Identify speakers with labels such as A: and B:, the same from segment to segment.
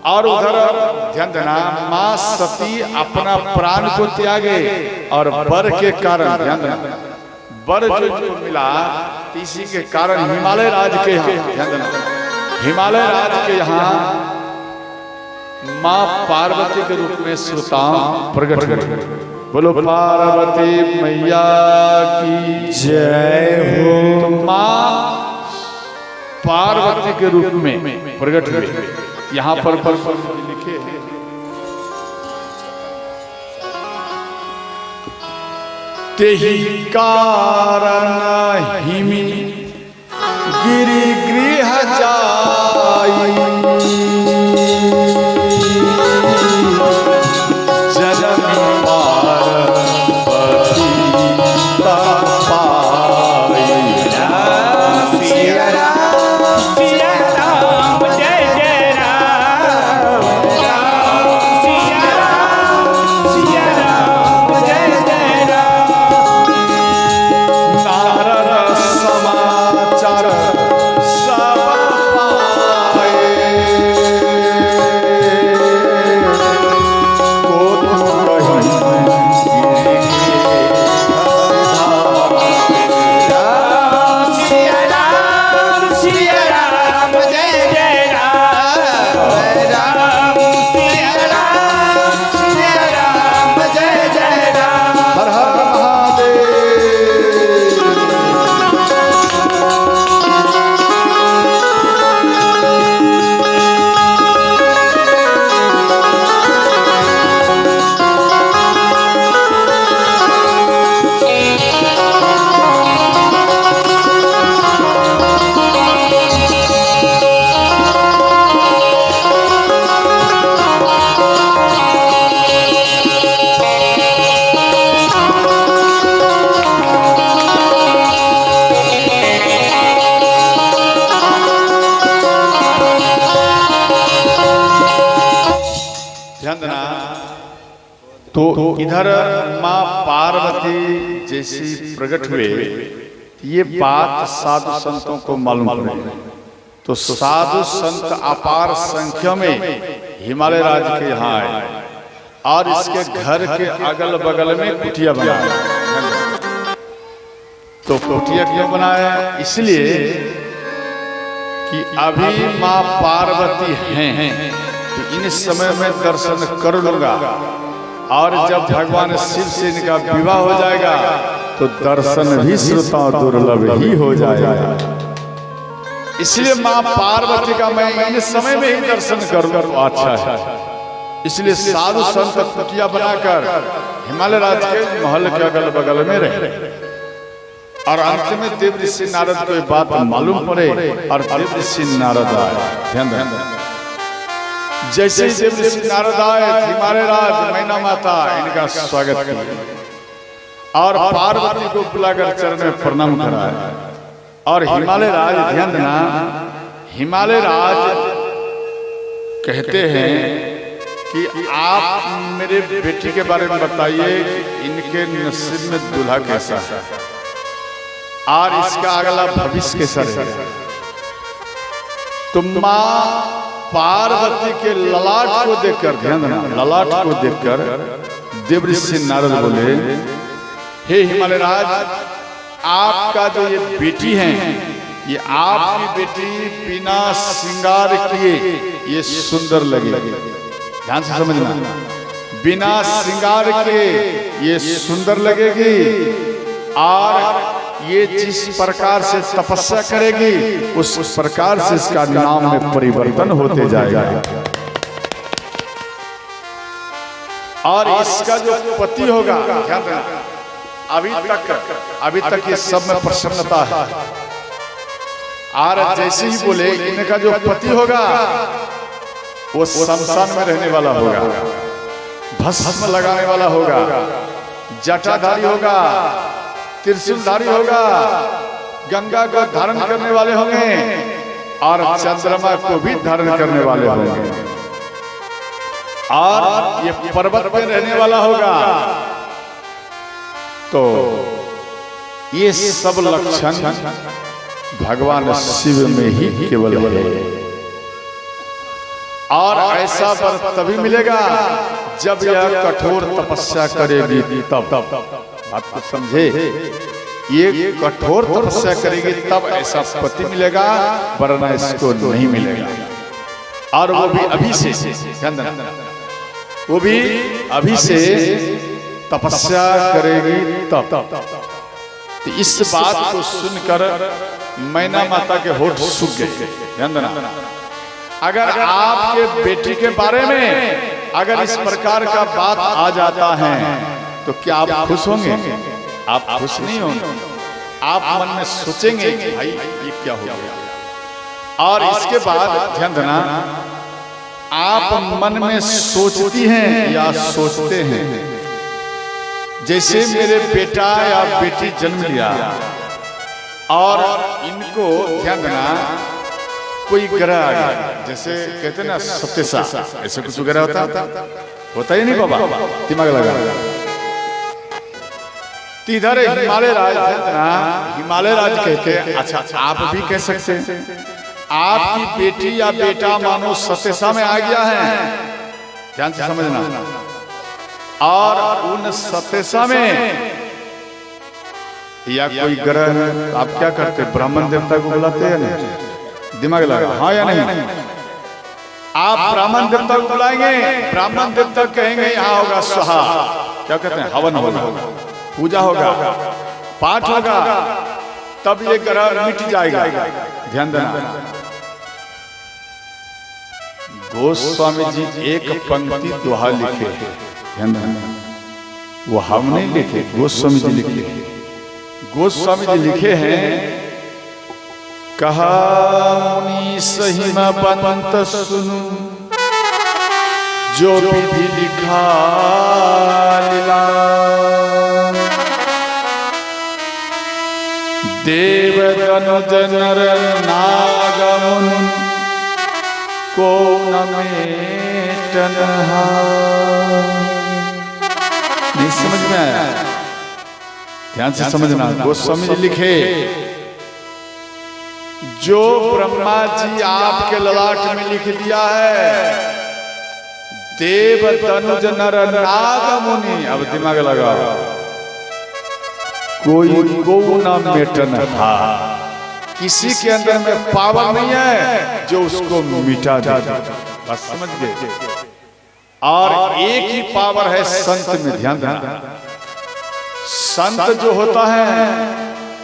A: और उधर ध्यान देना, माँ सती अपना प्राण को त्यागे और वर के कारण, ध्यान देना, वर जो मिला इसी के कारण हिमालय राज के यहाँ, ध्यान देना, हिमालय राज के यहाँ माँ पार्वती के रूप में श्रोताओं प्रकट हुए। बोलो पार्वती मैया की
B: जय हो।
A: तो माँ पार्वती के रूप में प्रकट हुए। यहाँ पर लिखे तेहि कारण हिमि गिरि गृह जाई, जननी पार्वती तर पाई।
B: सिया राम जय जय राम, सिया राम जय जय राम।
A: नारद समाचार सब पाए, को तो
B: सिया राम जय जय राम, राम सिया राम जय जय राम।
A: हर हर महादेव। ध्यान देना, तो इधर माँ पार्वती जैसी प्रकट हुए, ये बात साधु संतों को मालूम पड़ी। तो साधु संत अपार संख्या में हिमालय राज के यहाँ आए और इसके घर के अगल बगल में कुटिया बनाया। तो कुटिया क्यों बनाया? इसलिए कि अभी माँ पार्वती हैं, तो इन समय में दर्शन कर लूंगा, और जब भगवान शिव से इनका विवाह हो जाएगा तो दर्शन भी श्रोताओं दुर्लभ ही हो जाएगा। इसलिए माँ पार्वती का मैं इस समय में ही दर्शन करूंगा तो अच्छा है। इसलिए साधु संत कुटिया बनाकर हिमालय राज के महल के अगल बगल में रहे। और अंत में देव ऋषि नारद को बात मालूम पड़े और देव ऋषि नारद आए। ध्यान दें, जैसे देव ऋषि नारद आए, हिमालय राज मैना माता इनका स्वागत किया और पार्वती को बुलाकर चरण में प्रणाम कराया। और हिमालय राज, ध्यान देना, हिमालय राज कहते हैं कि आप मेरे बेटी के बारे में बताइए, इनके नसीब में दूल्हा कैसा है और इसका अगला भविष्य कैसा रहेगा। तो माँ पार्वती के ललाट को देखकर, ध्यान देना, ललाट को देखकर देव ऋषि नारद बोले, हे हिमालय राज, आपका जो ये बेटी है, ये आपकी बेटी बिना श्रृंगार किए ये सुंदर लगेगी। ध्यान से समझना, बिना श्रृंगार के ये सुंदर लगेगी और ये जिस प्रकार से तपस्या करेगी उस प्रकार से इसका नाम में परिवर्तन होते जाएगा। और इसका जो पति होगा, ध्यान देना, अभी तक ये सब में प्रसन्नता है। और जैसे ही बोले, इनका जो पति होगा वो शमशान में रहने वाला होगा, भस्म लगाने वाला होगा, जटाधारी होगा, त्रिशूलधारी होगा, गंगा को धारण करने वाले होंगे और चंद्रमा को भी धारण करने वाले होंगे, और ये पर्वत पे रहने वाला होगा। तो ये सब लक्षण भगवान शिव में ही केवल है। और ऐसा वर तभी मिलेगा जब यह कठोर तपस्या करेगी तब। बात को समझे, ये कठोर तपस्या करेगी तब ऐसा पति मिलेगा, वरना इसको नहीं मिलेगा। और वो भी अभी से, वो भी अभी से तपस्या करेगी तब। तो इस बात को सुनकर मैना माता के होठ सूख गए। अगर आपके बेटी के बारे में अगर इस प्रकार का बात आ जाता है तो क्या आप खुश होंगे? आप खुश नहीं होंगे। आप मन में सोचेंगे कि भाई ये क्या हो गया। और इसके बाद ध्यान देना, आप मन में सोचती हैं या सोचते हैं, जैसे मेरे बेटा या बेटी जन्म लिया और इनको ध्यान देना कोई ग्रह आ गया, जैसे कहते हैं ना सत्यसा, ऐसे कुछ ग्रह होता ही नहीं बाबा, दिमाग लगा। इधर हिमालय राज, हिमालय राज कहते, अच्छा आप भी कह सकते हैं आपकी बेटी या बेटा मानो सत्यसा में आ गया है, ध्यान से समझना। और उन सत्यसा में या कोई ग्रह, आप क्या करते? ब्राह्मण देवता को बुलाते हैं नहीं? दिमाग लगा, हाँ या नहीं? आप ब्राह्मण देवता को बुलाएंगे, ब्राह्मण देवता कहेंगे यहाँ होगा स्वाहा, क्या कहते हैं, हवन होगा, पूजा होगा, पाठ होगा, तब ये ग्रह मिट जाएगा। ध्यान देना, गोस्वामी जी एक पंक्ति दोहा लिखे, ध्यान देना, वो हम नहीं लिखे, गोस्वामी जी लिखे। गोस्वामी जी लिखे हैं, कहा मुनि सहिमा पंत सुनु, जो विधि लिखा लीला, देव तनुज नर नाग मुनि को न मेटन हार। नहीं समझ में आया? ध्यान से समझना, गोस्वामी जी लिखे, जो ब्रह्मा जी आपके ललाट में लिख दिया है, देव तनुज नर नाग मुनि, अब दिमाग लगा, कोई को न मेटन हा, किसी के अंदर में पावर नहीं है जो उसको मिटा दे। बस समझ गए? और एक ही पावर है संत में, ध्यान देना। संत जो होता है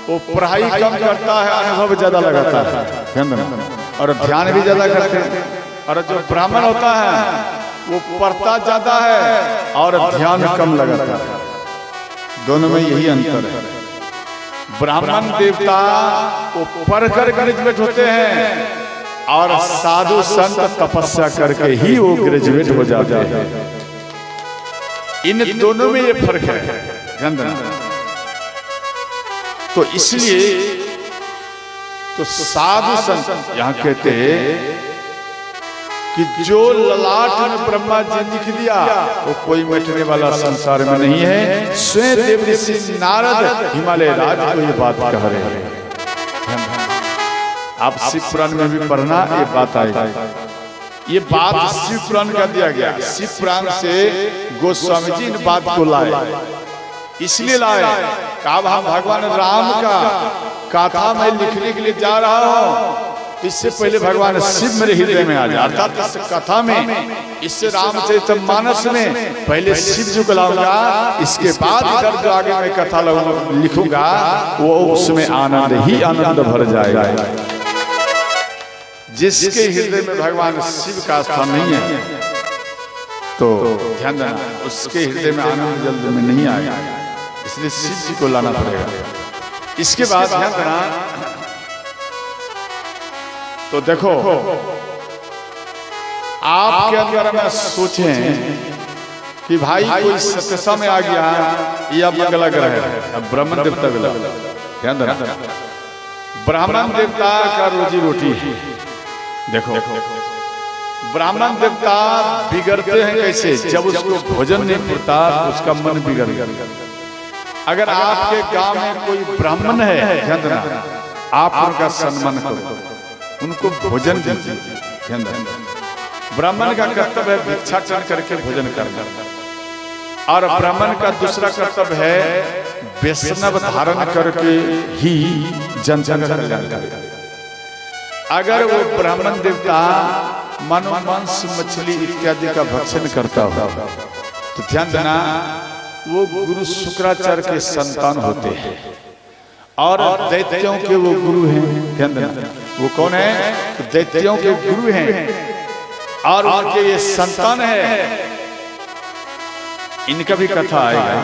A: वो पढ़ाई कम करता है, अनुभव ज्यादा लगाता है, ध्यान देना, और ध्यान भी ज्यादा करते हैं। और जो ब्राह्मण होता है वो पढ़ता ज्यादा है और ध्यान कम लगाता है। दोनों में यही अंतर है। ब्राह्मण देवता वो पढ़कर ग्रेजुएट होते हैं और साधु संत तपस्या करके ही वो ग्रेजुएट हो जाते हैं। इन दोनों में ये फर्क है, ध्यान देना। तो इसलिए तो साधु संत यहाँ कहते कि जो ललाट में ब्रह्मा जी लिख दिया वो कोई मिटने वाला संसार में नहीं है। स्वयं देव ऋषि नारद हिमालय राज को ये बात कह रहे हैं। आप शिव पुराण में भी पढ़ना, ये बात आएगी। ये बात शिव पुराण का दिया गया। शिव पुराण से गोस्वामी जी इन बात को लाए, इसलिए लाए कब हम भगवान राम का कथा मैं लिखने के लिए जा रहा हूँ, इससे पहले भगवान शिव मेरे हृदय में आ जाए। अर्थात इस कथा में, इससे रामचरितमानस में पहले शिव जी को लाऊंगा, इसके बाद इधर जो आगे मैं कथा लिखूंगा वो उसमें आनंद ही आनंद भर जाएगा। जिसके हृदय में भगवान शिव का स्थान नहीं है तो ध्यान देना, उसके हृदय में आनंद जल्द में नहीं आएगा। इसलिए शिव जी को लाना पड़ेगा। इसके बाद ध्यान देना, तो देखो आपके अंदर में सोचें कि भाई कोई सत्यसा में आ गया, ये अब मंगला ग्रह है, अब ब्राह्मण देवता मिला। ध्यान देना, ब्राह्मण देवता का रोजी रोटी है। देखो ब्राह्मण देवता बिगड़ते हैं कैसे? जब उसको भोजन नहीं मिलता तो उसका मन बिगड़ गया। अगर आपके गांव में कोई ब्राह्मण है, ध्यान देना, आप उनका सम्मान करो, उनको भोजन दीजिए। ध्यान देना, ब्राह्मण का कर्तव्य है भिक्षाटन करके भोजन करना, और ब्राह्मण का दूसरा कर्तव्य है वैष्णव धारण करके ही जन जन का कल्याण करेगा। अगर वो ब्राह्मण देवता मानो मांस मछली इत्यादि का भक्षण करता हो तो ध्यान देना वो गुरु शुक्राचार्य के संतान होते हैं और दैत्यों के वो गुरु हैं। ध्यान देना वो कौन है? तो दैत्यों के गुरु हैं और उनके ये संतान है। इनका भी कथा आएगा।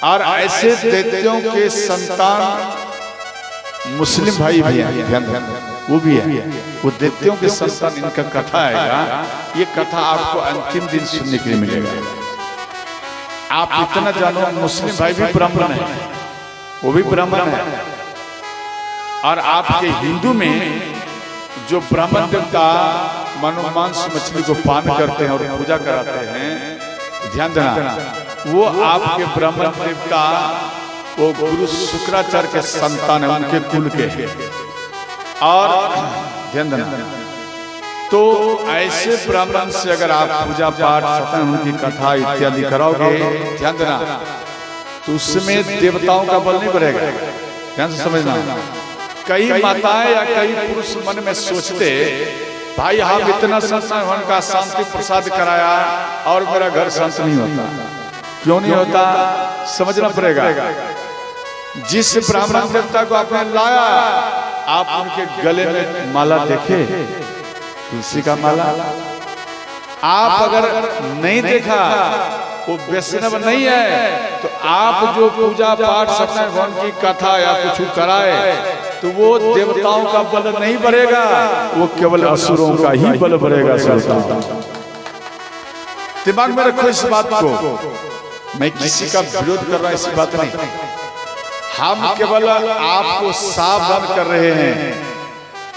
A: और ऐसे दैत्यों के संतान मुस्लिम भाई भी हैं, ध्यान वो भी है, वो दैत्यों के संतान, इनका कथा आएगा। ये कथा आपको अंतिम दिन सुनने के लिए मिलेगा। आप इतना जानो मुस्लिम भाई भी ब्राह्मण है, वो भी ब्राह्मण है, और आपके हिंदू में जो ब्राह्मण देवता मानो मांस मछली को पान करते हैं और पूजा कराते हैं, ध्यान देना वो आपके ब्राह्मण देवता वो गुरु शुक्राचार्य के संतान है, उनके कुल के हैं। और ध्यान देना तो ऐसे ब्राह्मण से अगर आप पूजा पाठ सत्संग उनकी कथा इत्यादि कराओगे, ध्यान देना तो उसमें देवताओं का बल नहीं बढ़ेगा। ध्यान से समझना। कई माताएं या कई पुरुष मन में सोचते भाई हम इतना सत्संग का शांति प्रसाद कराया और मेरा घर शांत नहीं होता। क्यों नहीं होता समझना पड़ेगा। जिस ब्राह्मण देवता को आपने लाया, आप उनके गले में माला देखे, तुलसी का माला। आप अगर नहीं देखा, वो वैष्णव नहीं है, तो आप जो पूजा पाठ सत्संग भवन की कथा या कुछ कराए तो वो देवताओं का बल नहीं बढ़ेगा, वो केवल असुरों का ही बल बढ़ेगा। दिमाग में रखो इस बात को। मैं किसी का विरोध कर रहा ऐसी बात नहीं। हम केवल आपको सावधान कर रहे हैं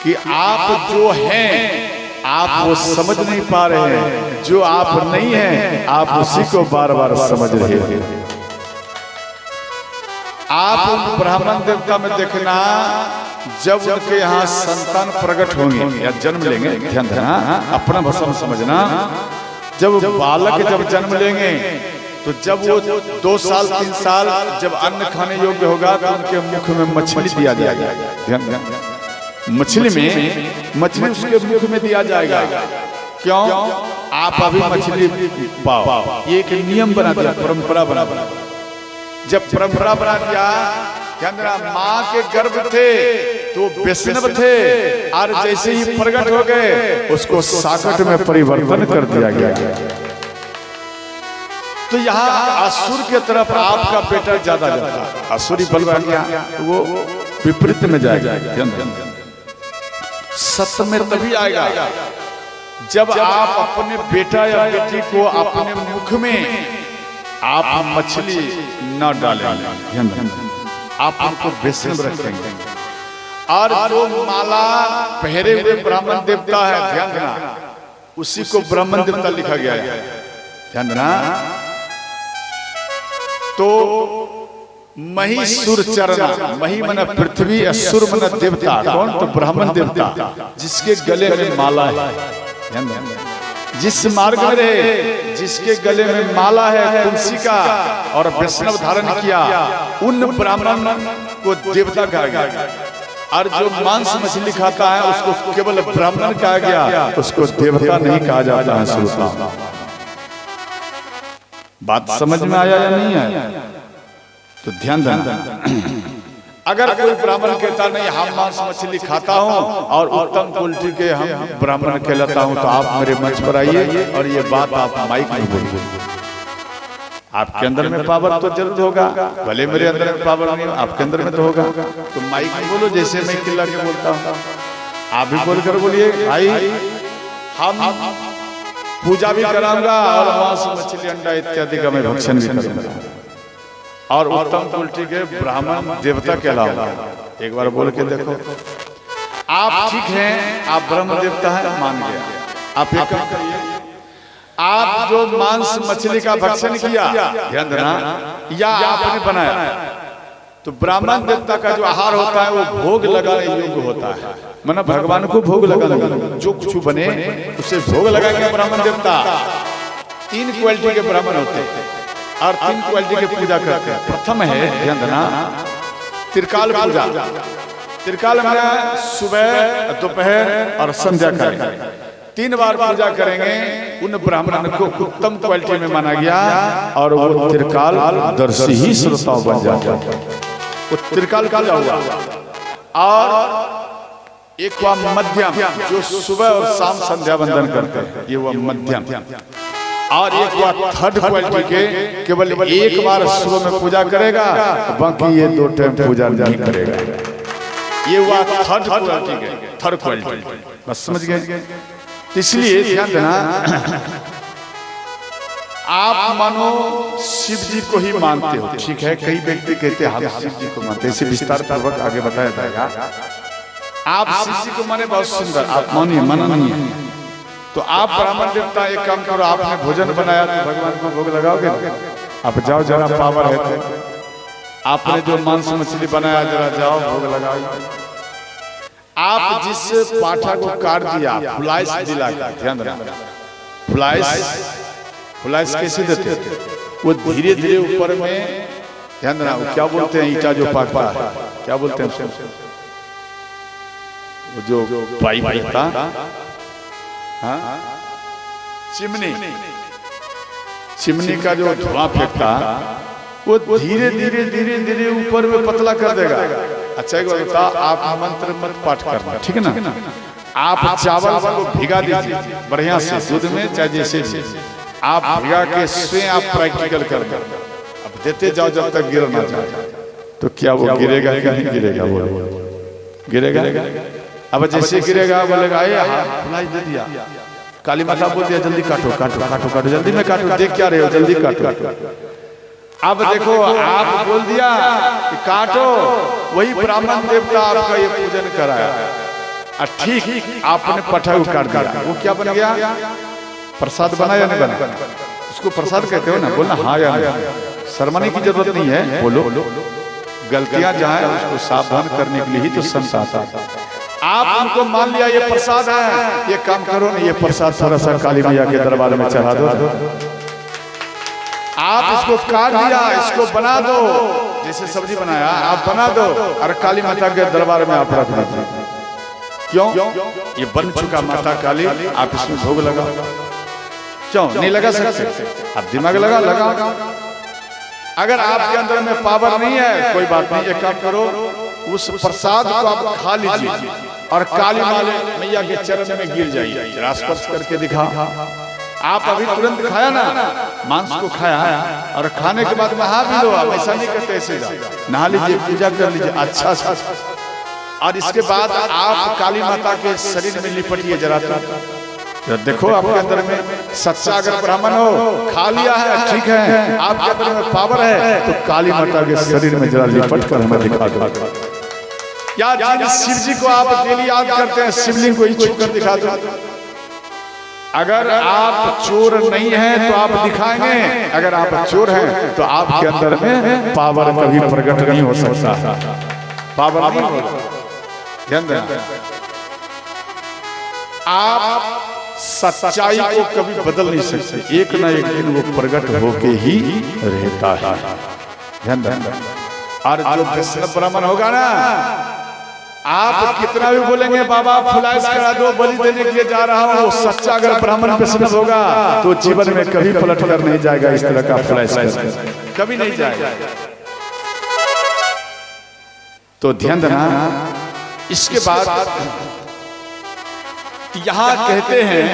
A: कि आप जो हैं आप वो समझ नहीं पा रहे हैं, जो आप नहीं हैं आप उसी को बार बार समझ रहे हैं। आप उन ब्राह्मण देवता में देखना जब उनके यहाँ संतान प्रकट होंगे या जन्म लेंगे, ध्यान देना अपना भाषा में समझना। जब बालक जब जन्म लेंगे तो जब वो 2 साल 3 साल जब अन्न खाने योग्य होगा तो उनके मुख में मछली दिया जाएगा। ध्यान मछली उसके मुख में दिया जाएगा। क्यों? आप अभी मछली पाओ, ये एक नियम बना दिया, परंपरा बना दिया। जब परंपरा बना दिया, ध्यान देना माँ के गर्भ थे तो वैष्णव थे, और जैसे ही प्रकट हो गए उसको साकट में परिवर्तन कर दिया गया। तो यहाँ असुर की तरफ आपका बेटा ज्यादा जाता, असुरी बल बन गया तो वो विपरीत में जाएगा। सत्य में तभी आएगा जब आप अपने बेटा या बेटी को अपने मुख में आप मछली न डालेंगे, आप उनको वैष्णव रखेंगे। और जो माला पहरे हुए ब्राह्मण देवता है, ध्यान देना उसी को ब्राह्मण देवता लिखा गया है। ध्यान देना तो मही सुर चरण, मही मन पृथ्वी, असुर मन देवता। कौन? तो ब्राह्मण देवता जिसके गले में माला है। ध्यान देना जिस मार्ग में रहे, जिसके गले में माला है तुलसी का और वैष्णव धारण किया, उन ब्राह्मण को देवता कहा गया। और जो मांस मछली खाता है उसको केवल ब्राह्मण कहा गया, उसको देवता नहीं कहा जाता है। श्रोता बात समझ में आया या नहीं आया? तो ध्यान देना। अगर कोई ब्राह्मण कहता नहीं हम मांस मछली खाता हूँ और उत्तम क्वालिटी के हम ब्राह्मण कहलाता हूँ, तो आप मेरे मंच पर आइए और ये बात आप माइक में बोलिए। आपके अंदर में पावर तो जरूर होगा, भले मेरे अंदर में पावर नहीं हो, आपके अंदर में तो होगा। तो माइक में बोलो जैसे मैं किला के बोलता हूँ, आप भी बोलकर बोलिए भाई हम पूजा भी कराऊंगा और मांस मछली अंडा इत्यादि का मैं भक्षण भी करूंगा और उत्तम क्वालिटी के ब्राह्मण देवता कहलाऊंगा। एक बार बोल के देखो। आप ठीक हैं, आप ब्रह्म देवता हैं, मान गया। आप एक काम करिए, आप जो मांस मछली का भक्षण किया, ध्यान देना, या आपने बनाया, तो ब्राह्मण देवता का जो आहार होता है वो भोग लगाने योग्य होता है। मतलब भगवान को भोग लगा, जो कुछ बने उसे भोग लगा के ब्राह्मण देवता 3 क्वालिटी के ब्राह्मण होते हैं और 3 क्वालिटी की पूजा करते हैं। प्रथम है ध्यान देना त्रिकाल पूजा। त्रिकाल में सुबह, दोपहर और संध्या करेंगे, 3 बार पूजा करेंगे। उन ब्राह्मण को उत्तम क्वालिटी में माना गया और वो त्रिकाल दर्शी ही श्रोता बन जाता है। वो त्रिकाल का हुआ। और एक हुआ मध्यम, जो सुबह और शाम संध्या वंदन करते हैं, ये हुआ मध्यम। और एक हुआ थर्ड क्वालिटी के, केवल एक बार सुबह में पूजा करेगा, बाकी ये 2 टाइम पूजा नहीं करेगा। ये हुआ थर्ड क्वालिटी के, थर्ड क्वालिटी। बस समझ गए? इसलिए ध्यान देना, आप मानो शिव जी को ही मानते हो, ठीक है। कई व्यक्ति कहते हैं हम शिव जी को मानते हैं, इसे विस्तार पूर्वक आगे बताया जाएगा। आप शिव जी को माने बहुत सुंदर, आप मानिए, मना नहीं है। तो आप ब्राह्मण देवता एक काम करो, आपने भोजन बनाया तो भगवान को भोग लगाओगे। आप जाओ, जरा पावर है तो आपने जो मांस मछली बनाया जरा जाओ भोग लगाओ। आप जिस पाठा को काट दिया, फुलाइस दिला, ध्यान रखना, फुलाइस कैसे देते? वो धीरे धीरे ऊपर में, ध्यान देना, वो क्या बोलते हैं ईटा जो पाकता है, क्या बोलते हैं उसको? वो जो पाइप होता, हाँ, चिमनी, चिमनी का जो धुआं फेंकता, वो धीरे धीरे धीरे धीरे ऊपर में पतला कर देगा। अच्छा एक बात बता, आप मंत्र मत पाठ करना, ठीक है ना। आप चावल को भिगा दीजिए बढ़िया से दूध में, चाहे जैसे आप भिगा के स्वयं आप प्रैक्टिकल करना। अब देते जाओ जब तक गिर ना जाए। तो क्या वो गिरेगा कि नहीं गिरेगा? वो गिरेगा। अब जैसे गिरेगा बोलेगा ये फुलाई दे दिया, काली माता बोल दिया जल्दी काटो काटो काटो काटो, जल्दी में काटो, देख क्या रहे हो, जल्दी काटो। अब देखो आप बोल दिया कि काटो, वही ब्राह्मण देवता आपका ये पूजन कराया, ठीक आपने पठा को काट दिया, वो क्या बन गया? प्रसाद बना या नहीं बना? उसको प्रसाद कहते हो ना, बोलना हाँ या नहीं, शर्माने की जरूरत नहीं है, बोलो। गलतियां जहां उसको सावधान करने के लिए ही तो संत आता है। आप उनको मान लिया ये प्रसाद है, ये काम करो ना, ये प्रसाद थोड़ा सा काली मैया के दरबार में चढ़ा दो। आप इसको काट दिया, इसको बना दो, जैसे सब्जी बनाया आप बना दो और काली माता के दरबार में आप रख दो। क्यों? ये बन चुका माता काली, आप इसमें भोग लगाओ। क्यों नहीं लगा सकते? आप दिमाग लगा। अगर आपके अंदर में पावर नहीं है, कोई बात नहीं, एक काम करो, उस प्रसाद को आप खा लीजिए और काली मैया के चरण में गिर जाइए, स्पर्श करके दिखा। आप अभी तुरंत खाया ना, मांस को खाया और खाने के बाद नहा भी लो। आप ऐसा नहीं करते, ऐसे नहा लीजिए, पूजा कर लीजिए अच्छा सा, और इसके बाद आप काली माता के शरीर में लिपटिए जरा। तो देखो आपके अंदर में सच्चा अगर ब्राह्मण हो, खा लिया है, ठीक है, आपके अंदर में पावर है, तो काली माता के शरीर में जरा लिपट कर हमें दिखा दो। या जिन शिव जी को आप डेली याद करते हैं, शिवलिंग को ही छू कर दिखा दो। अगर आप चोर नहीं हैं तो आप दिखाएंगे, अगर आप चोर हैं तो आपके अंदर में पावर कभी प्रकट नहीं हो सकता, पावर नहीं होगा। ध्यान देना, आप सच्चाई को कभी बदल नहीं सकते, एक ना एक दिन वो प्रकट होके ही रहता है। ध्यान देना, और जो वैष्णव ब्राह्मण होगा ना, आप कितना भी बोलेंगे बाबा फुलाइस करा दो, बलि देने के लिए जा रहा हूँ, सच्चा अगर ब्राह्मण वैष्णव होगा तो जीवन में कभी पलट कर नहीं जाएगा इस तरह का फुलाइस कर, कभी नहीं जाएगा। तो ध्यान देना। इसके बाद यहां कहते हैं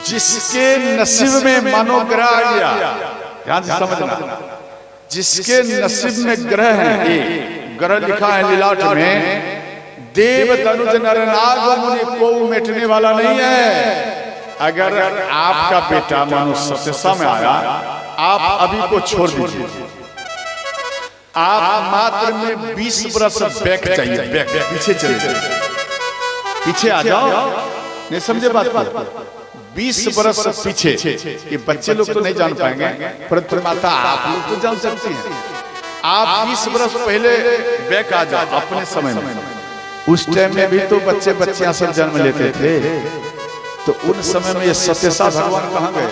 A: जिसके नसीब में मनोग्रह आ गया, ध्यान से समझना, जिसके नसीब में ग्रह है, ग्रह लिखा है लीलाट में, देव तनुज नर नाग मुनि को मिटने वाला नहीं है। अगर आपका बेटा मानो सत्य में आया, आप अभी को छोड़ दीजिए, आप मात्र में 20 बरस बैक चाहिए, बैक पीछे चले जाइए, पीछे आ जाओ, नहीं समझे बात को, 20 बरस पीछे। ये बच्चे लोग तो नहीं जान पाएंगे, परंतु माता आप लोग तो जान सकती हैं। आप 20 बरस पहले बैक आ जाओ अपने समय में, उस टाइम में भी तो बच्चे बच्चियां सब जन्म लेते थे, तो उन समय में ये सत्यसा भगवान कहाँ गए?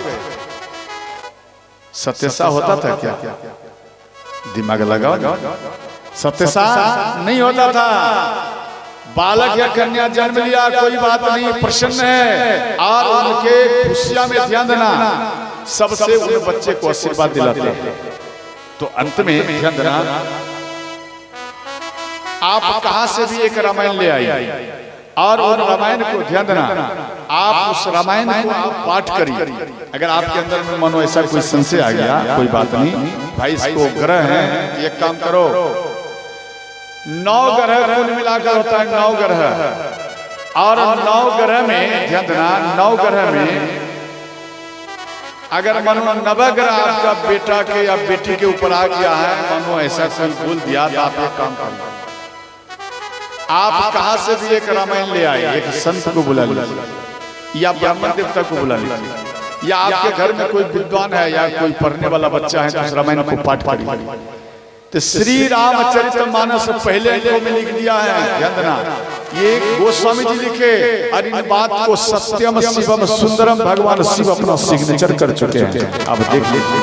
A: सत्यसा होता था क्या? दिमाग लगाओ ना, सत्यसा नहीं होता था। बालक या कन्या जन्म लिया, कोई बात नहीं, प्रसन्न है, और उनके खुशियां में ध्यान देना, सबसे उन बच्चे को आशीर्वाद दिलाते। तो अंत में ध्यान देना, आप कहां से भी एक रामायण ले आई, और उन रामायण को ध्यान देना, आप उस रामायण को आप पाठ करिए। अगर आपके अंदर में मानो ऐसा कोई संशय आ गया, कोई बात नहीं भाई, इसको ग्रह है, एक काम करो, 9 ग्रह कुल मिलाकर होता है 9 ग्रह, और 9 ग्रह में ध्यान देना, 9 ग्रह में अगर मानो 90 ग्रह आपका बेटा के या बेटी के ऊपर आ गया है, मानो ऐसा कोई बोल दिया, तो आप एक काम करो, आप कहां से भी एक रामायण ले आए, एक संत को बुला लीजिए या ब्राह्मण देवता को बुला लीजिए, या आपके घर में कोई विद्वान है या कोई पढ़ने वाला बच्चा है तो उस रामायण को पाठ करिए। तो श्री रामचरितमानस पहले को में लिख दिया है, ध्यान देना, ये गोस्वामी जी लिखे, और इन बात को सत्यम शिवम सुंदरम भगवान शिव अपना सिग्नेचर कर चुके हैं। अब देख लीजिए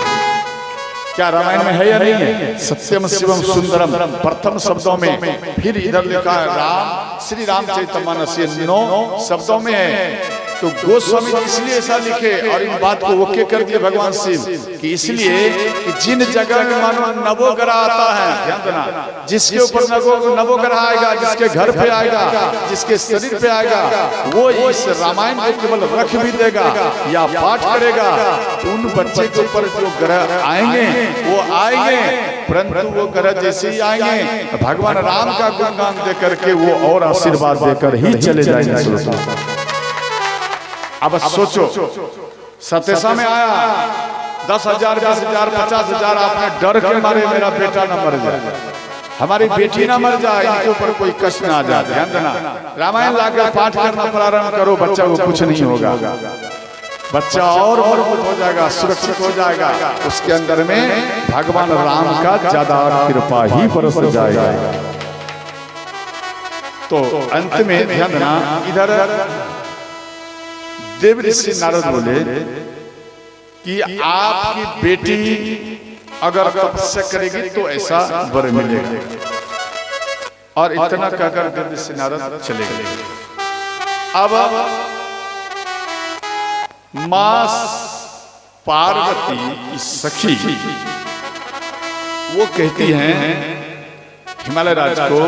A: क्या रामायण में है या नहीं है? सत्यम शिवम सुंदरम प्रथम शब्दों में, फिर इधर लिखा है राम, श्री रामचरितमानस, ये 9 शब्दों में है। तो गोस्वामी जी इसलिए ऐसा लिखे और इन बात को ओके कर दिए भगवान शिव कि इसलिए कि जिन जगह में मानो नवोग्रह आता है, ध्यान देना, जिसके ऊपर नवोग्रह आएगा, जिसके घर पे आएगा, जिसके शरीर पे आएगा, वो इस रामायण को केवल रख भी देगा या पाठ करेगा, उन बच्चे के ऊपर जो ग्रह आएंगे वो आएंगे, परंतु वो ग्रह जैसे ही आएंगे भगवान राम का गुणगान दे करके वो और आशीर्वाद देकर ही चले जाएंगे। अब सोचो, सत्यसा में आया 10,000, 20,000, 50,000, आपने डर के मारे मेरा बेटा न मर जाए, हमारी बेटी ना मर जाए, इनके ऊपर कोई कष्ट ना आ जाए। ध्यान देना, रामायण लाकर पाठ करना प्रारंभ करो, बच्चा को कुछ नहीं होगा, बच्चा और मजबूत हो जाएगा, सुरक्षित हो जाएगा, उसके अंदर में भगवान राम का ज्यादा कृपा ही बरस जाएगा। तो अंत में ध्यान देना, इधर देव ऋषि नारद बोले कि आपकी बेटी अगर तपस्या करेगी तो ऐसा वर मिलेगा, और इतना कहकर देव ऋषि नारद चले गए। अब मां पार्वती की सखी वो कहती हैं हिमालय राज को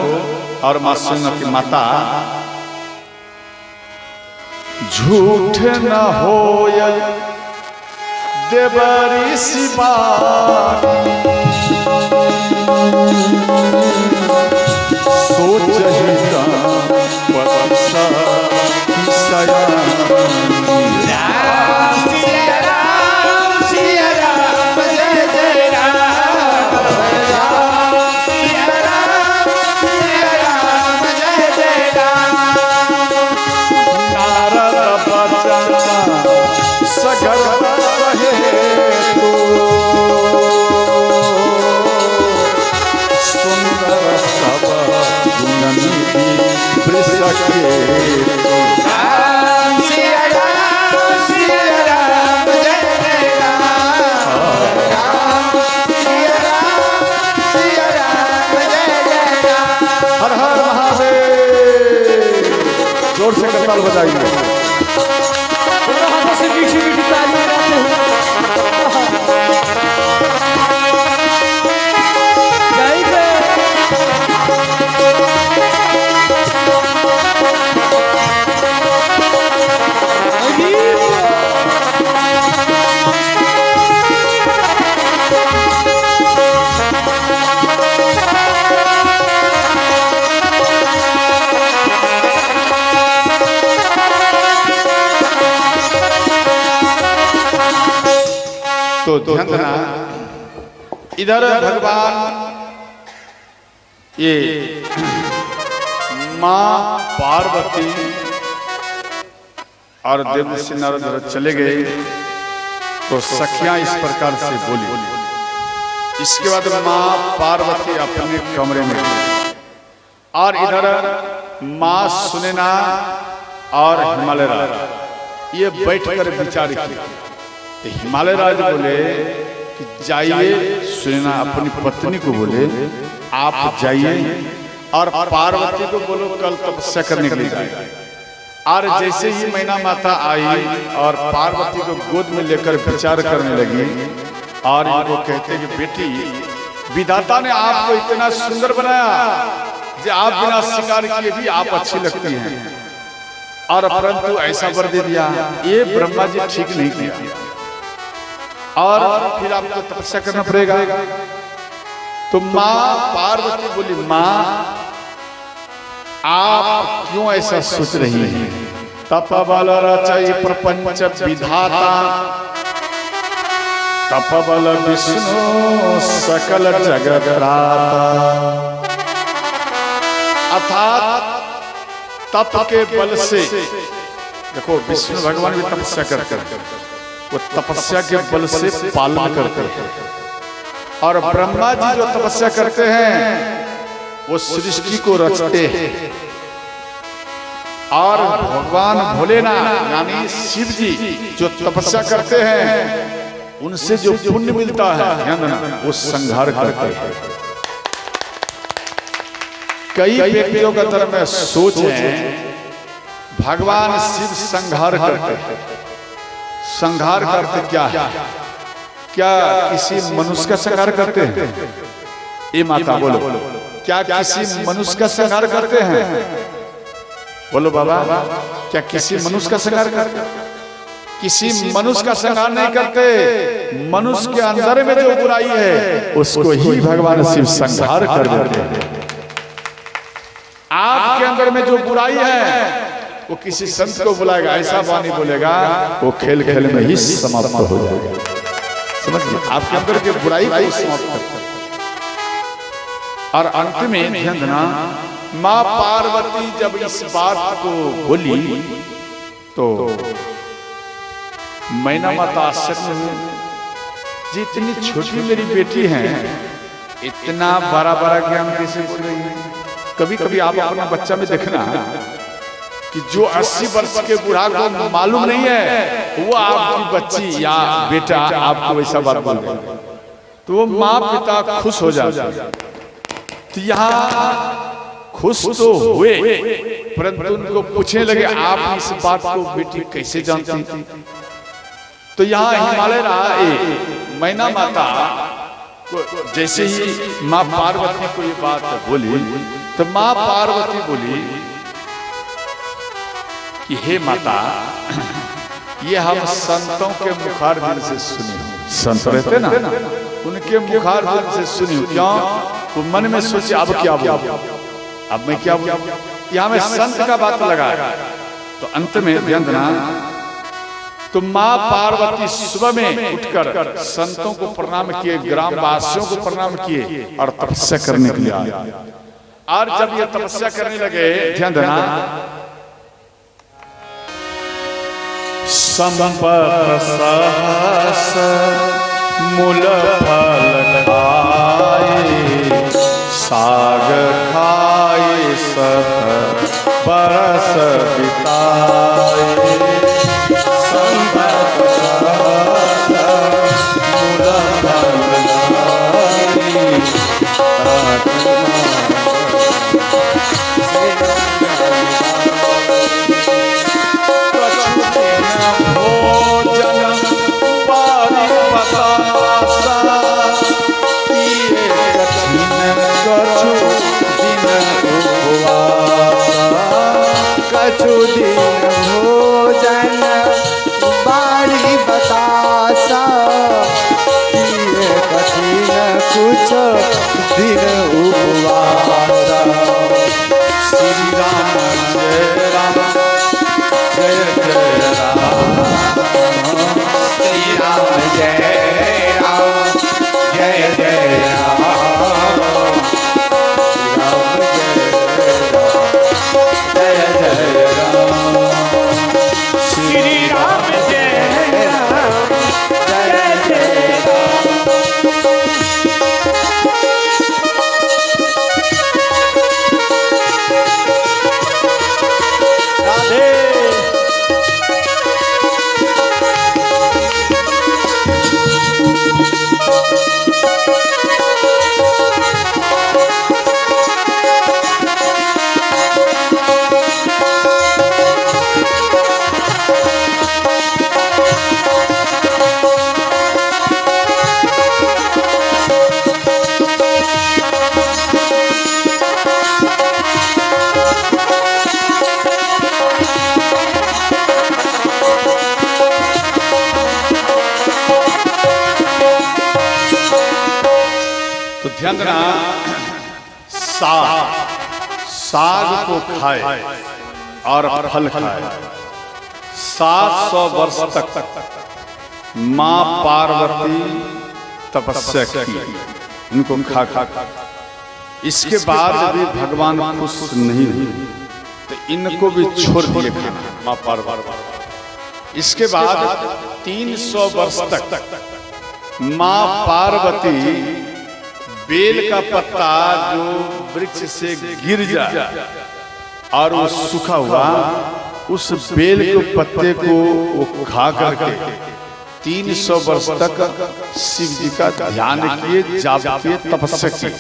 A: और मां सुन की माता, झूठ न होय देवरी शिवानी, सोच ही हर हर महादेव, जोर से करताल बजाइए। तो ध्यान देना, इधर भगवान ये मां पार्वती और देव ऋषि नारद चले गए, तो सखियां इस प्रकार से बोली। इसके बाद मां पार्वती अपने कमरे में गई, और इधर माँ सुनैना और हिमालय राज ये बैठकर विचार किए। तो हिमालय राज बोले कि जाइए, सुनैना अपनी पत्नी को बोले आप जाइए और पार्वती को बोलो कल तपस्या करने के लिए जाए। और जैसे ही मैना माता आई और पार्वती को गोद में लेकर विचार करने लगी और इनको कहते कि बेटी, विधाता ने आपको इतना सुंदर बनाया कि आप बिना श्रृंगार किए भी आप अच्छी लगती हैं, और परंतु ऐसा वर दे दिया, ये ब्रह्मा जी ठीक नहीं किया और फिर आपको तपस्या करना पड़ेगा। तो माँ पार्वती बोली, माँ आप क्यों ऐसा सोच रही हैं? तप बल रचय प्रपंच विधाता, तप बल विष्णु सकल जगत त्राता। अर्थात तप के बल से, देखो विष्णु भगवान भी तपस्या करते हैं, वो तपस्या के बल से पालन करते हैं, और ब्रह्मा जी जो तपस्या करते हैं वो सृष्टि को रचते हैं, और भगवान भोलेनाथ यानी शिव जी जो तपस्या करते हैं उनसे जो पुण्य मिलता है वो संहार करते हैं। कई व्यक्तियों का तरफ में सोच है भगवान शिव संहार करते हैं। संहार करते क्या है? क्या किसी मनुष्य का संहार करते हैं? ये माता बोलो, क्या किसी मनुष्य का संहार करते हैं? बोलो बाबा, क्या किसी मनुष्य का संहार करते हैं? किसी मनुष्य का संहार नहीं करते। मनुष्य के अंदर में जो बुराई है उसको ही भगवान शिव संहार कर देते हैं। आपके अंदर में जो बुराई है वो किसी संत को बुलाएगा, ऐसा वाणी बोलेगा, वो खेल खेल में ही समाप्त हो जाएगा। समझिए, आपके अंदर की बुराई को समाप्त करता है। और अंत में ध्यान देना, माँ पार्वती जब इस बात को बोली तो मैना माता आश्चर्य में, जितनी छोटी मेरी बेटी है इतना बड़ा बड़ा ज्ञान कैसे बोल रही है? कभी कभी आप अपना बच्चा में देखना कि जो 80 वर्ष के बूढ़ा को मालूम नहीं है वो आपकी बच्ची या बेटा आपको वैसा बात बोल रहा है, तो वो माँ पिता खुश हो जाते हैं। तो यहाँ खुश तो हुए, परंतु उनको पूछने लगे आप इस बात को बेटी कैसे जानती थी? तो यहाँ हिमालय मैना माता जैसे ही माँ पार्वती को ये बात बोली तो माँ पार्वती बोली कि हे माता, ये हम संतों के मुखारबिंद से सुनी। संत रहते ना, उनके मुखारबिंद से सुनी। क्यों? वो मन में सोचे अब क्या बोलूं, अब मैं क्या बोलूं। यहाँ में संत का बात लगा। तो अंत में ध्यान देना, तो माँ पार्वती सुबह में उठकर संतों को प्रणाम किए, ग्राम वासियों को प्रणाम किए और तपस्या करने के लिए आए। और जब ये तपस्या करने लगे, ध्यान देना, संपत सहस मूल फल खाए, साग खाए सत बरस बिताए। संपत सहस मूल फल कछु तो ध्यान देना, साग को खाए और फल खाए। 700 वर्ष तक माँ पार्वती तपस्या की, इनको खा खा। इसके बाद भी भगवान खुश नहीं हुए तो इनको भी छोड़ दिए खाना माँ पार्वती। इसके बाद 300 वर्ष तक माँ पार्वती बेल का पत्ता जो वृक्ष से गिर जाए और वो सूखा हुआ, उस बेल के पत्ते को वो खा करके 300 वर्ष तक शिव जी का ध्यान किए, जाप किए, तपस्या की।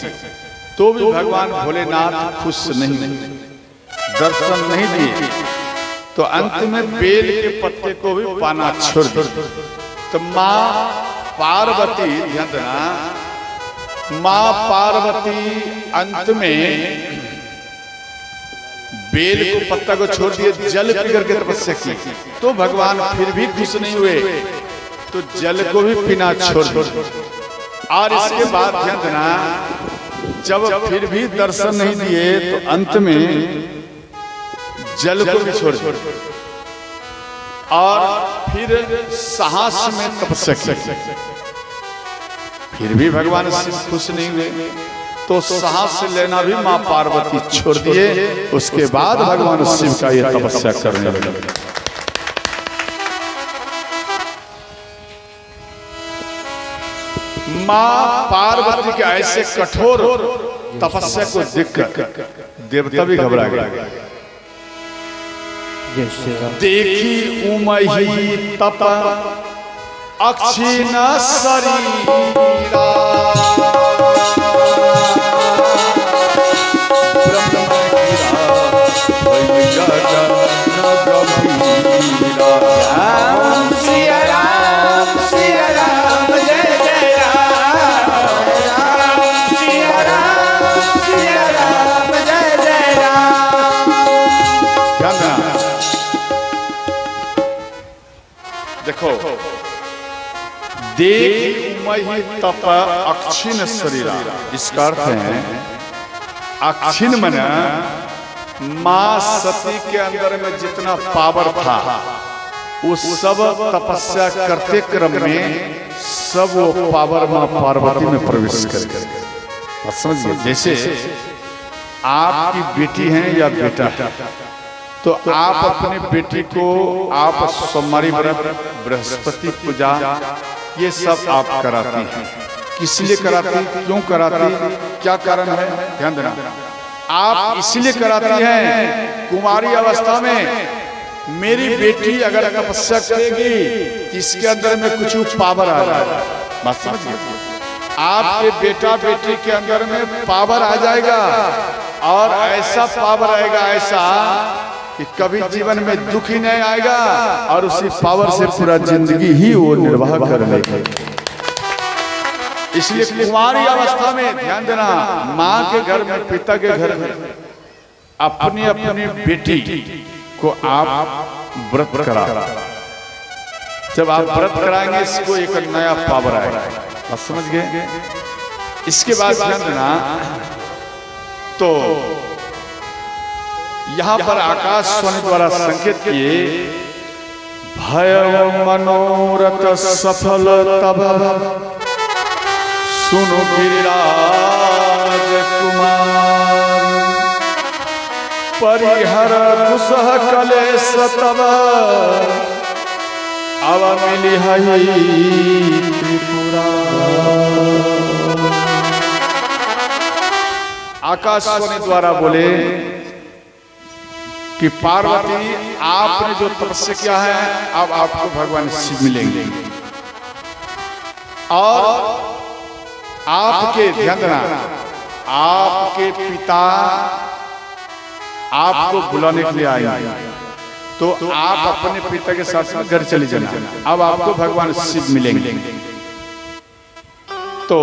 A: तो भी भगवान भोलेनाथ खुश नहीं, दर्शन नहीं दिए। तो अंत में बेल के पत्ते को भी पाना छोड़ दिया। तो माँ पार्वती, ध्यान देना, माँ पार्वती अंत में बेल को पत्ता को छोड़ दिए, जल पी करके तपस्या की। तो भगवान फिर भी खुश नहीं हुए तो जल को भी पीना छोड़ दिया। और इसके बाद ध्यान देना, जब फिर भी दर्शन नहीं दिए तो अंत में जल को भी छोड़ दिया और फिर साहस में तपस्या की। फिर भी भगवान शिव खुश नहीं हुए तो साहस लेना भी माँ पार्वती छोड़ दिए। उसके बाद भगवान शिव का ये तपस्या करने लगे। माँ पार्वती के ऐसे कठोर तपस्या को देखकर देवता भी घबरा गए। देखी उमही तप अक्षिण शरीरा, देखो, देख उमहि तप अक्षिण शरीरा, इसका अर्थ है अक्षिण मने माँ सती के अंदर में जितना पावर था वो सब तपस्या करते क्रम में सब वो पावर माँ पार्वती में प्रवेश कर गए। समझिए, जैसे आपकी बेटी है या बेटा है तो आप अपने बेटी को आप सोमवारी व्रत, बृहस्पति पूजा, ये सब आप कराती हैं। किस लिए कराती, क्यों कराती, क्या कारण है? ध्यान देना, आप इसलिए कराती हैं कुमारी अवस्था में मेरी बेटी अगर तपस्या करेगी इसके अंदर में कुछ पावर आ जाएगा। बात समझिए, आपके बेटा बेटी के अंदर में पावर आ जाएगा और ऐसा पावर आएगा ऐसा कि कभी जीवन में दुख ही नहीं आएगा और उसी पावर से पूरा जिंदगी ही वो निर्वाह कर लेगा। इसलिए कुमारी अवस्था में ध्यान देना, माँ के घर में, पिता के घर में अपनी अपनी बेटी को आप व्रत करा। जब आप व्रत कराएंगे इसको एक नया पावर आएगा। आप समझ गए? इसके बाद ध्यान देना, तो यहाँ पर आकाशवाणी द्वारा संकेत किए, भय मनोरथ सफल तब सुनो गिरिराज कुमार, परिहर कुशह कलेश तब अब मिली हई त्रिपुरा। आकाशवाणी द्वारा बोले कि पार्वती आपने जो तपस्या किया है अब आपको भगवान शिव मिलेंगे और आपके, ध्यान देना, आपके पिता आपको बुलाने के लिए आएंगे तो आप अपने पिता के साथ साथ घर चले जाना। अब आपको भगवान शिव मिलेंगे। तो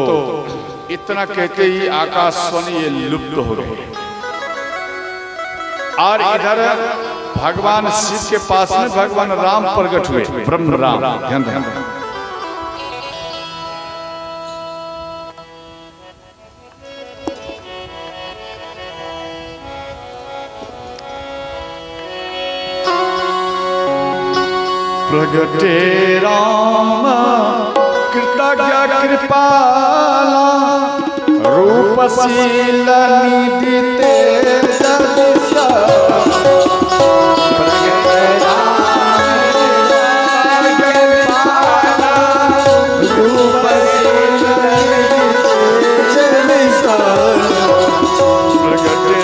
A: इतना कहते ही आकाशवाणी ये लुप्त हो गई और इधर भगवान शिव के पास में भगवान राम प्रकट हुए, ब्रह्म राम। ध्यान देना, प्रगटे राम कृतज्ञ कृपाला रूपशील निधि तेज दिशा। प्रगटे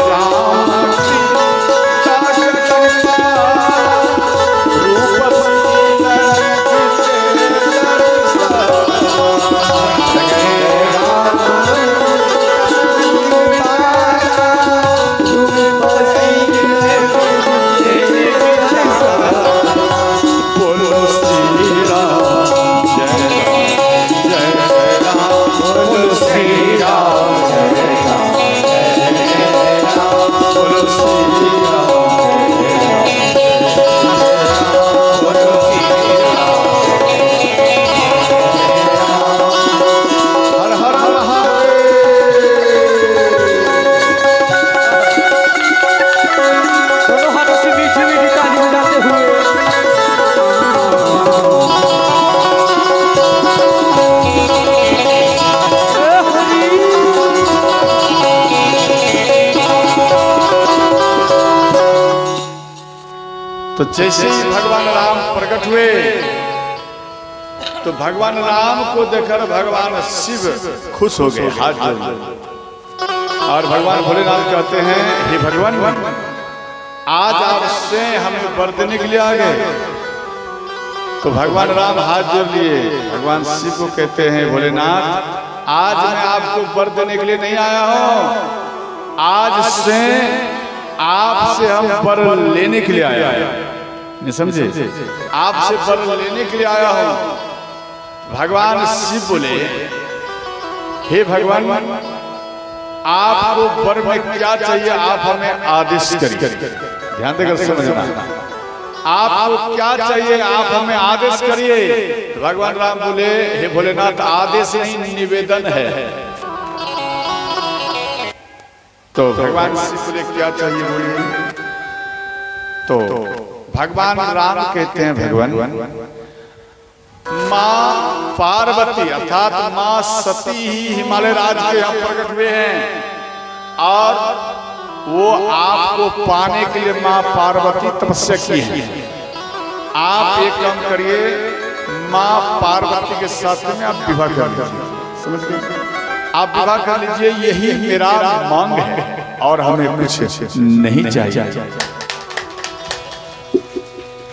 A: तो जैसे ही भगवान राम प्रकट हुए तो भगवान राम को देखकर भगवान शिव खुश हो गए, हाथ जोड़ लिए। और भगवान भोलेनाथ कहते हैं, हे भगवान आज आपसे हमें वर देने के लिए आ गए। तो भगवान राम हाथ जोड़ लिए, भगवान शिव को कहते हैं, भोलेनाथ आज मैं आपको वर देने के लिए नहीं आया हूं, आज से आपसे हम वर लेने के लिए आया है। नहीं समझे? आपसे वर लेने के लिए आया हूं। भगवान शिव बोले, हे भगवान आपको वर में क्या चाहिए आप हमें आदेश करिए। ध्यान देकर समझना, आपको क्या चाहिए आप हमें आदेश करिए। भगवान राम बोले, हे भोलेनाथ आदेश नहीं निवेदन है। तो भगवान शिव बोले क्या चाहिए बोलिए। तो भगवान राम कहते हैं, भगवान माँ पार्वती अर्थात माँ सती ही हिमालय राज्य के यहाँ प्रकट हुए हैं और वो आपको पाने के लिए माँ पार्वती तपस्या की है। आप एक काम करिए, माँ पार्वती के साथ में आप विवाह कर लीजिए। समझ गए? आप विवाह कर लीजिए, यही मेरा मांग है और हमें कुछ नहीं चाहिए।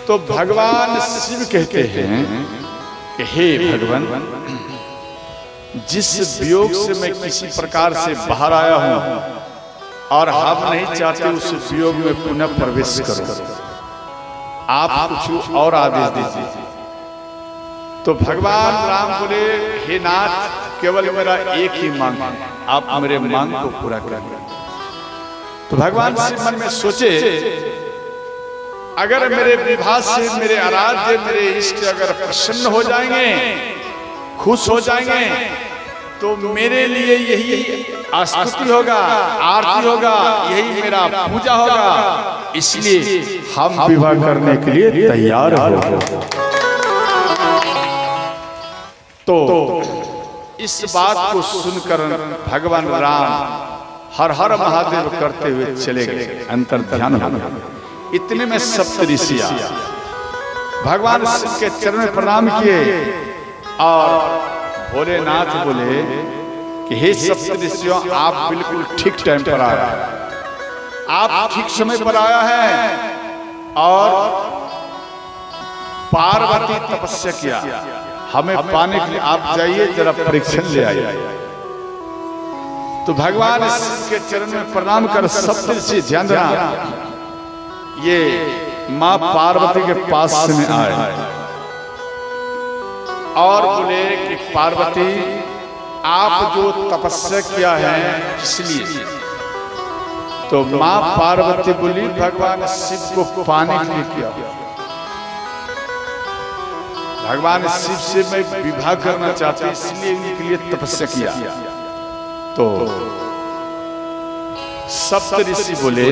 A: तो भगवान शिव कहते हैं कि हे भगवान जिस वियोग से मैं किसी प्रकार से बाहर आया हूं और हम नहीं चाहते उस वियोग में पुनः प्रवेश करो, आप कुछ और आदेश दीजिए। तो भगवान राम बोले, हे नाथ केवल मेरा एक ही मांग है, आप मेरे मांग को पूरा करिए। तो भगवान शिव मन में सोचे, अगर मेरे विवाह से मेरे आराध्य मेरे इष्ट अगर प्रसन्न हो जाएंगे, खुश हो जाएंगे, तो मेरे लिए यही स्तुति होगा, आरती होगा, यही मेरा पूजा होगा। इसलिए हम विवाह करने के लिए तैयार हो। तो इस बात को सुनकर भगवान राम हर हर महादेव करते हुए चले गए, अंतर ध्यान हो गया। इतने में सप्त ऋषि भगवान शिव के चरण में प्रणाम किए और भोलेनाथ बोले कि हे सप्त ऋषियों आप बिल्कुल ठीक टाइम पर आया, आप ठीक समय पर आया है और पार्वती तपस्या किया, हमें पाने के लिए आप जाइए जरा परीक्षण ले आइए। तो भगवान शिव के चरण में प्रणाम कर सप्त ऋषि ध्यान देना ये माँ पार्वती के पास में आए और बोले कि पार्वती आप जो तपस्या किया है इसलिए। तो माँ पार्वती बोली भगवान शिव को पाने के लिए किया, भगवान शिव से मैं विवाह करना चाहती इसलिए इनके लिए तपस्या किया। तो सप्त ऋषि बोले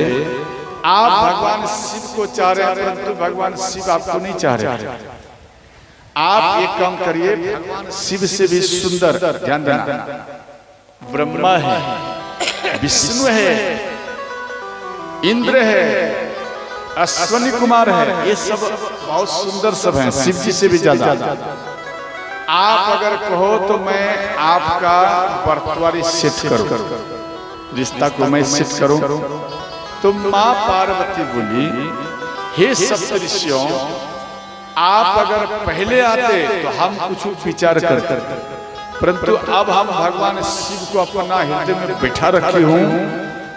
A: आप भगवान शिव को चाह रहे हैं परंतु भगवान शिव आपको नहीं चाह रहे। आप एक काम करिए, भगवान शिव से भी सुंदर, ध्यान देना, ब्रह्मा है, विष्णु है, इंद्र है, अश्वनी कुमार है, ये सब बहुत सुंदर सब हैं, शिव जी से भी ज्यादा। आप अगर कहो तो मैं आपका बर्तवारी सेट करूं, रिश्ता को मैं सेट करूं, तो माँ पार्वती बोली, हे सप्तऋषियों, आप अगर पहले आते तो हम कुछ विचार करते, परंतु अब हम भगवान शिव को अपना हृदय में बैठा रखे हूं,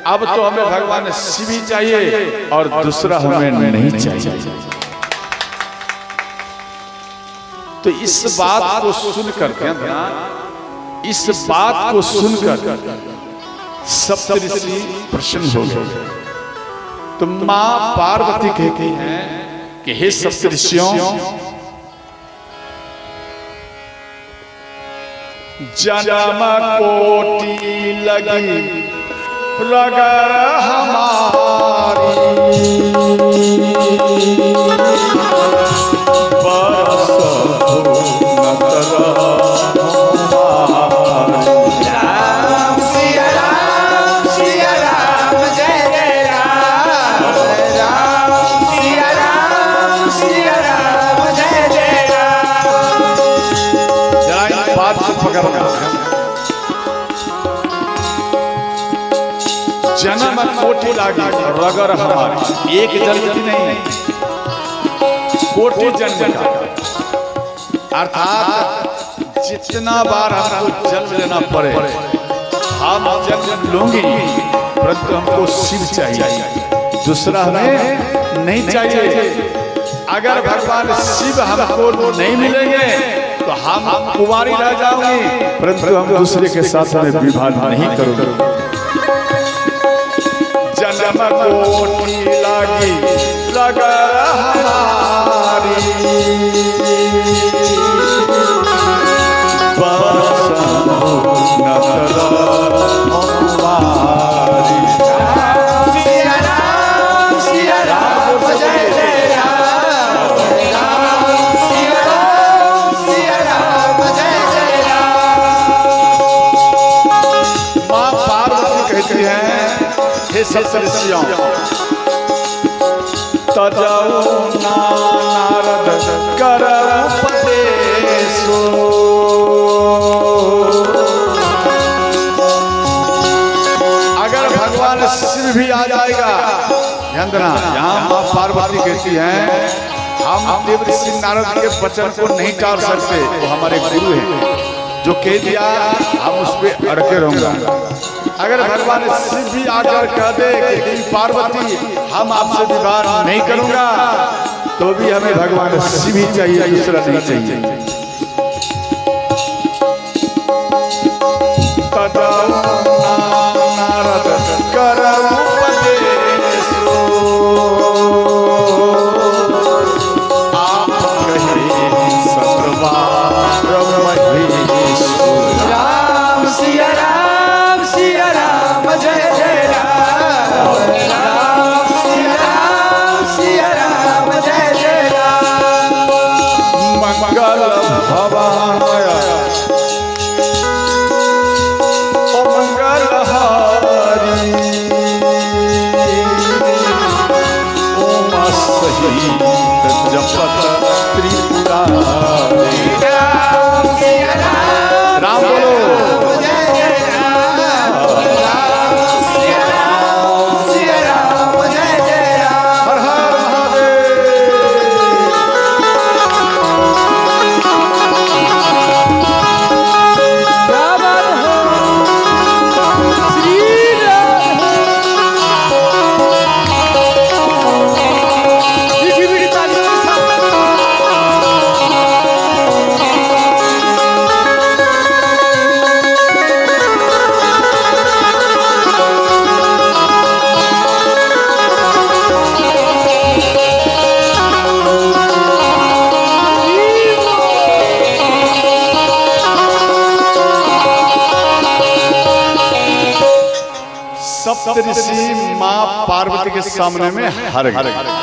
A: अब तो हमें भगवान शिव ही चाहिए और दूसरा हमें नहीं चाहिए। तो इस बात को सुनकर, इस बात को सुनकर सप्तऋषि प्रसन्न हो गए। तो मां पार्वती कहती हैं कि हे सप्तऋषियों, जन्म कोटि लगी रगर हमारी, बरस
B: राम सिया राम जय जय राम, राम सिया राम जय जय राम।
A: जरा इस बात को पकड़ना, जन्म कोटि लागी रगर हमारी, एक जन्म की नहीं, कोटि जन्म का, अर्थात जितना बार हमको जन्म लेना पड़े हम जन्म लूंगी, परंतु हमको शिव चाहिए, दूसरा हमें नहीं चाहिए। अगर भगवान शिव हमको नहीं मिलेंगे तो हम कुंवारी रह जाऊंगी, परंतु हम दूसरे के साथ में विवाह नहीं करूंगा। जन्म कोटि लागी रगर हमारी, सप्तऋषियों, तजौ नारद कर उपदेशो, अगर भगवान शिव भी आ जाएगा, ध्यान देना, यहाँ माँ पार्वती कहती हैं हम देवर्षि नारद के वचन को नहीं टाल सकते, वो हमारे गुरु हैं, जो कह दिया हम उस पर अड़के रहूंगा। अगर भगवान शिव भी आकर कह दे कि पार्वती हम आपसे विवाह नहीं करूंगा, तो भी हमें भगवान शिव ही चाहिए, दूसरा नहीं चाहिए। नारद कर उपदेशो, आप कहे सतबार महेश्वर।
B: राम सिया राम जय जय राम, राम सिया राम जय जय राम।
A: मंगल भवाय ओ मंगल हारी, ओम सहित जपत त्रिपुरारी।
B: राम सिया
A: राम बोलो,
B: जय जय राम, राम सिया राम जय जय राम।
A: हर हर महादेव। सप्तऋषि माँ पार्वती के सामने में हार गए।